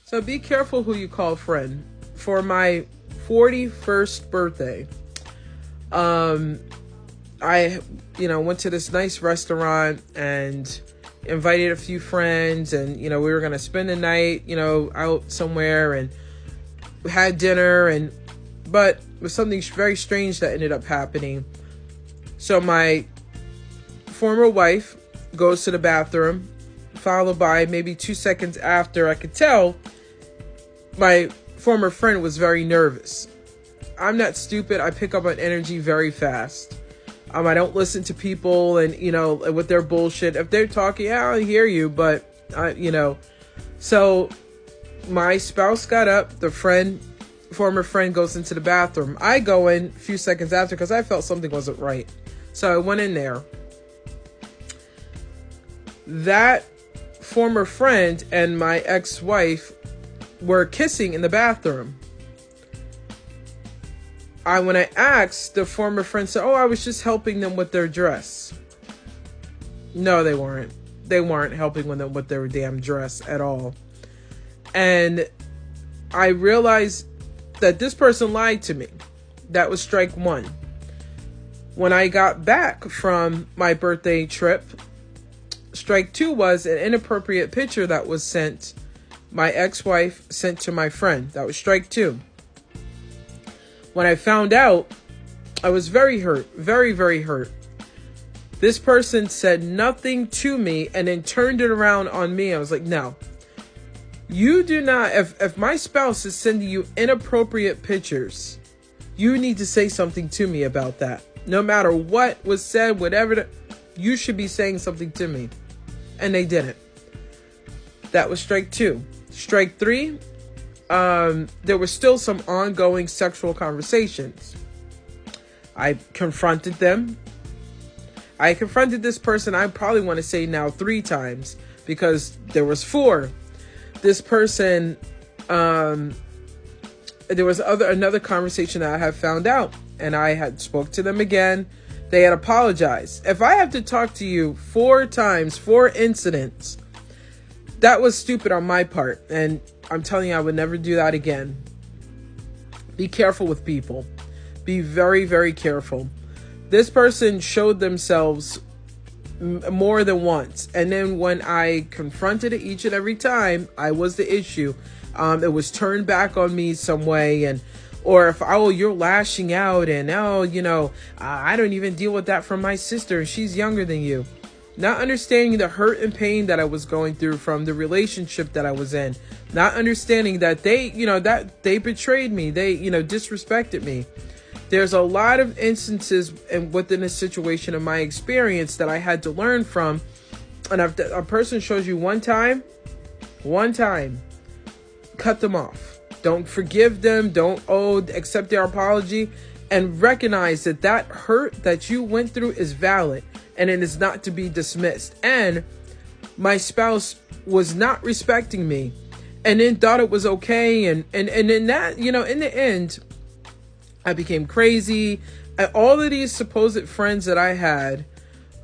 So be careful who you call friend. For my 41st birthday, I, went to this nice restaurant and invited a few friends, and, we were going to spend the night, out somewhere, and had dinner, but it was something very strange that ended up happening. So my former wife goes to the bathroom, followed by maybe 2 seconds after, I could tell my former friend was very nervous. I'm not stupid. I pick up on energy very fast. I don't listen to people and, with their bullshit. If they're talking, yeah, I'll hear you. But, so my spouse got up. The former friend goes into the bathroom. I go in a few seconds after because I felt something wasn't right. So I went in there. That former friend and my ex-wife were kissing in the bathroom. When I asked, the former friend said, I was just helping them with their dress. No, they weren't. They weren't helping them with their damn dress at all. And I realized that this person lied to me. That was strike one. When I got back from my birthday trip, strike two was an inappropriate picture that was sent. My ex-wife sent to my friend. That was strike two. When I found out, I was very hurt, very, very hurt. This person said nothing to me and then turned it around on me. I was like, no, you do not. If my spouse is sending you inappropriate pictures, you need to say something to me about that. No matter what was said, whatever, you should be saying something to me. And they didn't. That was strike two. Strike three. There were still some ongoing sexual conversations. I confronted them. I confronted this person, I probably want to say now 3 times, because there was 4. This person, there was another conversation that I had found out, and I had spoke to them again. They had apologized. If I have to talk to you 4 times, 4 incidents, that was stupid on my part, and I'm telling you, I would never do that again. Be careful with people. Be very, very careful. This person showed themselves more than once. And then when I confronted it each and every time, I was the issue. It was turned back on me some way. Or if, you're lashing out and, I don't even deal with that from my sister. She's younger than you. Not understanding the hurt and pain that I was going through from the relationship that I was in. Not understanding that they betrayed me. They, disrespected me. There's a lot of instances within a situation in my experience that I had to learn from. And if a person shows you one time, cut them off. Don't forgive them. Don't accept their apology. And recognize that hurt that you went through is valid. And it is not to be dismissed. And my spouse was not respecting me, and then thought it was okay. And then that, in the end, I became crazy. All of these supposed friends that I had,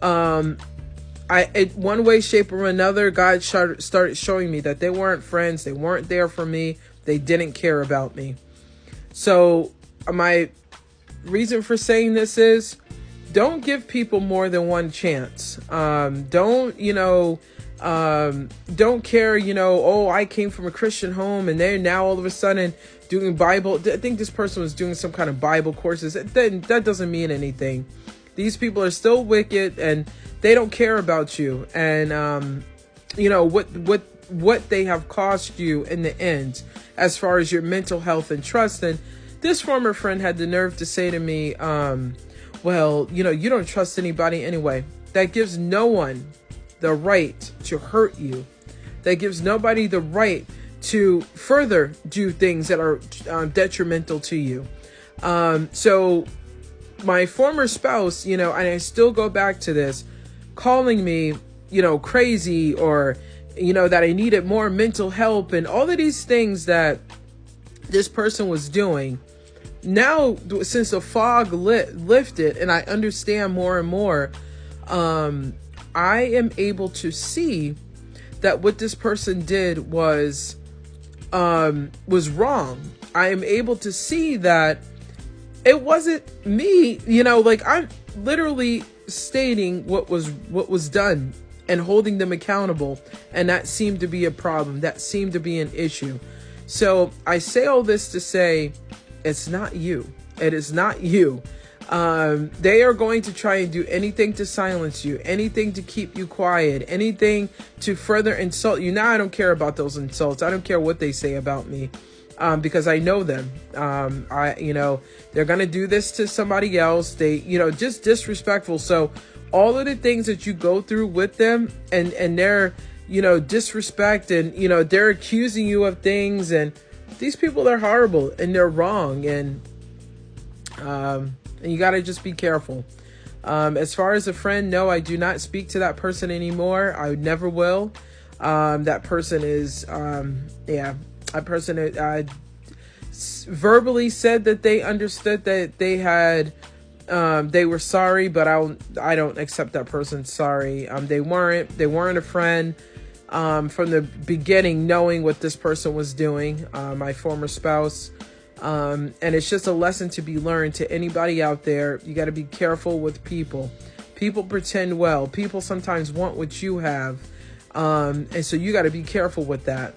one way, shape, or another, God started showing me that they weren't friends. They weren't there for me. They didn't care about me. So my reason for saying this is, don't give people more than one chance. Don't care, I came from a Christian home and they're now all of a sudden doing Bible. I think this person was doing some kind of Bible courses. That doesn't mean anything. These people are still wicked and they don't care about you. And, what they have cost you in the end, as far as your mental health and trust. And this former friend had the nerve to say to me, well, you don't trust anybody anyway. That gives no one the right to hurt you. That gives nobody the right to further do things that are detrimental to you. So my former spouse, and I still go back to this, calling me, crazy, or, that I needed more mental help, and all of these things that this person was doing. Now, since the fog lifted and I understand more and more, I am able to see that what this person did was was wrong. I am able to see that it wasn't me, like I'm literally stating what was done and holding them accountable. And that seemed to be a problem. That seemed to be an issue. So I say all this to say, it's not you. It is not you. They are going to try and do anything to silence you, anything to keep you quiet, anything to further insult you. Now, I don't care about those insults. I don't care what they say about me, because I know them. They're going to do this to somebody else. They, just disrespectful. So all of the things that you go through with them and their, disrespect and, they're accusing you of things, and these people are horrible and they're wrong. And you got to just be careful. As far as a friend, no, I do not speak to that person anymore. I never will. That person is, that person verbally said that they understood that they had, they were sorry, but I don't accept that person's sorry. They weren't a friend, from the beginning, knowing what this person was doing, my former spouse. And it's just a lesson to be learned to anybody out there. You got to be careful with people. People pretend well. People sometimes want what you have. And so you got to be careful with that.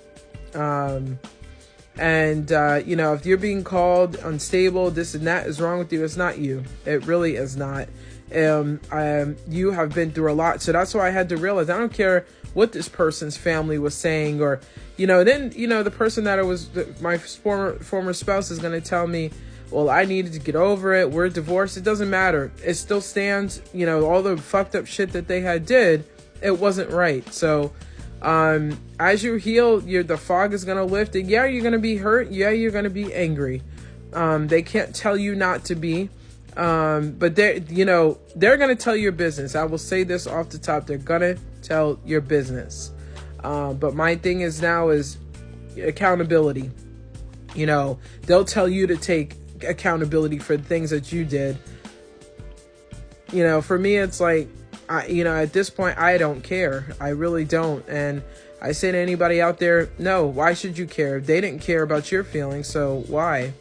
If you're being called unstable, this and that is wrong with you, it's not you. It really is not. You have been through a lot. So that's why I had to realize, I don't care what this person's family was saying, or, the person that my former spouse is going to tell me, well, I needed to get over it. We're divorced. It doesn't matter. It still stands, all the fucked up shit that they had did, it wasn't right. So, as you heal, the fog is going to lift, and yeah, you're going to be hurt. Yeah, you're going to be angry. They can't tell you not to be. But they're going to tell your business. I will say this off the top. They're going to tell your business. But my thing is now is accountability. They'll tell you to take accountability for the things that you did. For me, it's like, at this point, I don't care. I really don't. And I say to anybody out there, no, why should you care? They didn't care about your feelings, so why?